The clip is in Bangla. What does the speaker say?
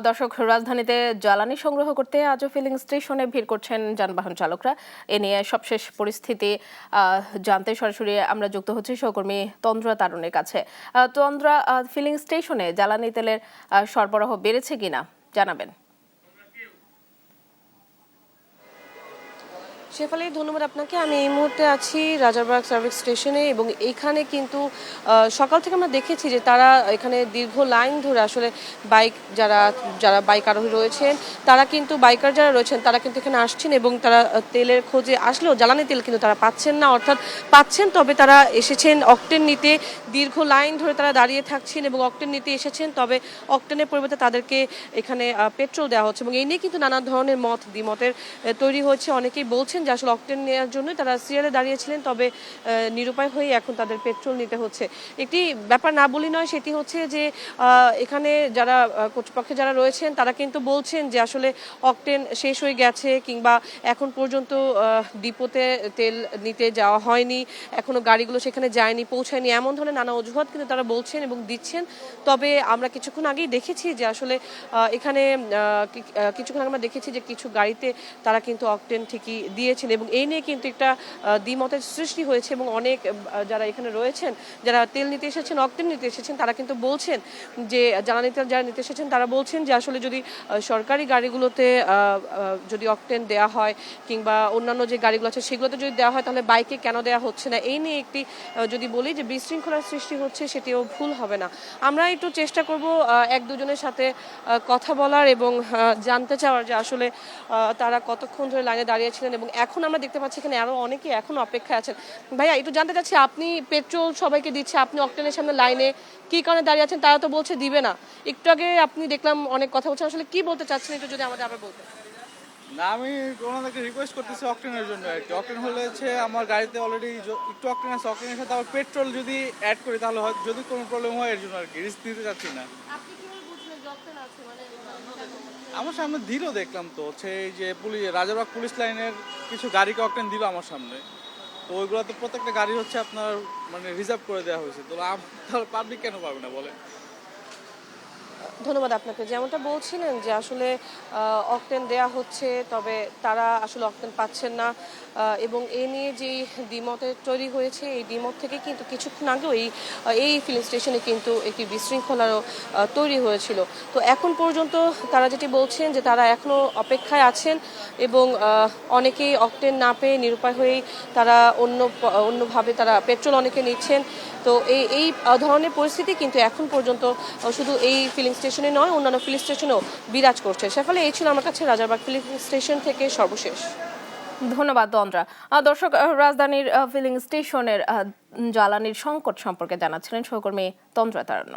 দর্শক, রাজধানীতে জ্বালানি সংগ্রহ করতে আজও ফিলিং স্টেশনে ভিড় করছেন যানবাহন চালকরা। এ নিয়ে সবশেষ পরিস্থিতি জানতে সরাসরি আমরা যুক্ত হচ্ছি সহকর্মী তন্দ্রা তারুণের কাছে। তন্দ্রা, ফিলিং স্টেশনে জ্বালানি তেলের সরবরাহ বেড়েছে কিনা জানাবেন। শেফালি, ধন্যবাদ আপনাকে। আমি এই মুহূর্তে আছি রাজারবাগ সার্ভিস স্টেশনে এবং এইখানে কিন্তু সকাল থেকে আমরা দেখেছি যে তারা এখানে দীর্ঘ লাইন ধরে আসলে বাইক যারা যারা বাইক আরোহী রয়েছেন তারা কিন্তু বাইকার যারা রয়েছেন তারা কিন্তু এখানে আসছেন এবং তারা তেলের খোঁজে আসলেও জ্বালানি তেল কিন্তু তারা পাচ্ছেন না, অর্থাৎ পাচ্ছেন তবে তারা এসেছেন অকটেন নিতে। দীর্ঘ লাইন ধরে তারা দাঁড়িয়ে থাকছেন এবং অকটেন নিতে এসেছেন, তবে অকটেনের পরিবর্তে তাদেরকে এখানে পেট্রোল দেওয়া হচ্ছে এবং এই নিয়ে কিন্তু নানা ধরনের দ্বিমতের তৈরি হয়েছে। অনেকেই বলছেন যে আসলে অকটেন নেওয়ার জন্যই তারা সিরিয়ালে দাঁড়িয়েছিলেন, তবে নিরুপায় হয়ে এখন তাদের পেট্রোল নিতে হচ্ছে। একটি ব্যাপার না বলি নয়, সেটি হচ্ছে যে এখানে যারা কর্তৃপক্ষে যারা রয়েছেন তারা কিন্তু বলছেন যে আসলে অকটেন শেষ হয়ে গেছে কিংবা এখন পর্যন্ত ডিপোতে তেল নিতে যাওয়া হয়নি, এখনো গাড়িগুলো সেখানে যায়নি, পৌঁছায়নি, এমন ধরনের নানা অজুহাত কিন্তু তারা বলছেন এবং দিচ্ছেন। তবে আমরা কিছুক্ষণ আগেই দেখেছি যে আসলে এখানে কিছুক্ষণ আমরা দেখেছি যে কিছু গাড়িতে তারা কিন্তু অকটেন ঠিকই দিয়েছেন এবং এই নিয়ে কিন্তু একটা দ্বিমতের সৃষ্টি হয়েছে এবং অনেক যারা এখানে রয়েছেন, যারা তেল নিতে এসেছেন, অকটেন নিতে এসেছেন, তারা কিন্তু বলছেন যে জ্বালানি তেল যারা নিতে এসেছেন তারা বলছেন যে আসলে যদি সরকারি গাড়িগুলোতে যদি অকটেন দেওয়া হয় কিংবা অন্যান্য যে গাড়িগুলো আছে সেগুলোতে যদি দেওয়া হয় তাহলে বাইকে কেন দেওয়া হচ্ছে না। এই নিয়ে একটি যদি বলি যে বিশৃঙ্খলার সৃষ্টি হচ্ছে, সেটিও ভুল হবে না। আমরা একটু চেষ্টা করব এক দুজনের সাথে কথা বলার এবং জানতে চাওয়ার যে আসলে তারা কতক্ষণ ধরে লাইনে দাঁড়িয়েছিলেন এবং এখন আমরা দেখতে পাচ্ছি এখানে আরো অনেকে এখনো অপেক্ষায় আছেন। ভাইয়া, একটু জানতে চাচ্ছি, আপনি পেট্রোল সবাইকে দিচ্ছে, আপনি অকটেনের সামনে লাইনে কি কারণে দাঁড়িয়ে আছেন? তারা তো বলছে দিবে না। একটু আগে আপনি দেখলাম অনেক কথা বলছেন, আসলে কি বলতে চাচ্ছেন একটু যদি আমাদের আবার বলতেন। না, আমি ওনাদেরকে রিকোয়েস্ট করতেছি অকটেনের জন্য আর কি। অকটেন হলে হচ্ছে আমার গাড়িতে অলরেডি একটু অকটেন আছে, অকটেনের সাথে আবার পেট্রোল যদি অ্যাড করি তাহলে হয় যদি কোনো প্রবলেম হয় এর জন্য আর কি রিস্ক দিতে চাচ্ছি না। আপনি কিভাবে বুঝলেন যে অকটেন আছে? মানে আমার সামনে দিলও দেখলাম তো হচ্ছে এই যে রাজারবাগ পুলিশ লাইনের কিছু গাড়িকে অকটেন দিল আমার সামনে। তো ওইগুলো তো প্রত্যেকটা গাড়ি হচ্ছে আপনার মানে রিজার্ভ করে দেওয়া হয়েছে, তো তাহলে পাবলিক কেন পাবে না বলে। ধন্যবাদ আপনাকে। যেমনটা বলছিলেন যে আসলে অকটেন দেয়া হচ্ছে, তবে তারা আসলে অকটেন পাচ্ছেন না এবং এ নিয়ে যেই দ্বিমতের তৈরি হয়েছে, এই দ্বিমত থেকে কিন্তু কিছুক্ষণ আগেও এই ফিলিং স্টেশনে কিন্তু একটি বিশৃঙ্খলারও তৈরি হয়েছিল। তো এখন পর্যন্ত তারা যেটি বলছেন যে তারা এখনও অপেক্ষায় আছেন এবং অনেকেই অকটেন না পেয়ে নিরুপায় হয়েই তারা অন্যভাবে তারা পেট্রোল অনেকে নিচ্ছেন। তো এই ধরনের পরিস্থিতি কিন্তু এখন পর্যন্ত শুধু এই ফিলিং স্টেশনে নয়, অন্যান্য ফিলিং স্টেশনেও বিরাজ করছে। সেফলে এই ছিল আমার কাছে রাজারবাগ ফিলিং স্টেশন থেকে সর্বশেষ। ধন্যবাদ তন্দ্রা। দর্শক, রাজধানীর ফিলিং স্টেশনের জ্বালানির সংকট সম্পর্কে জানাচ্ছিলেন সহকর্মী তন্দ্রা তারুণ।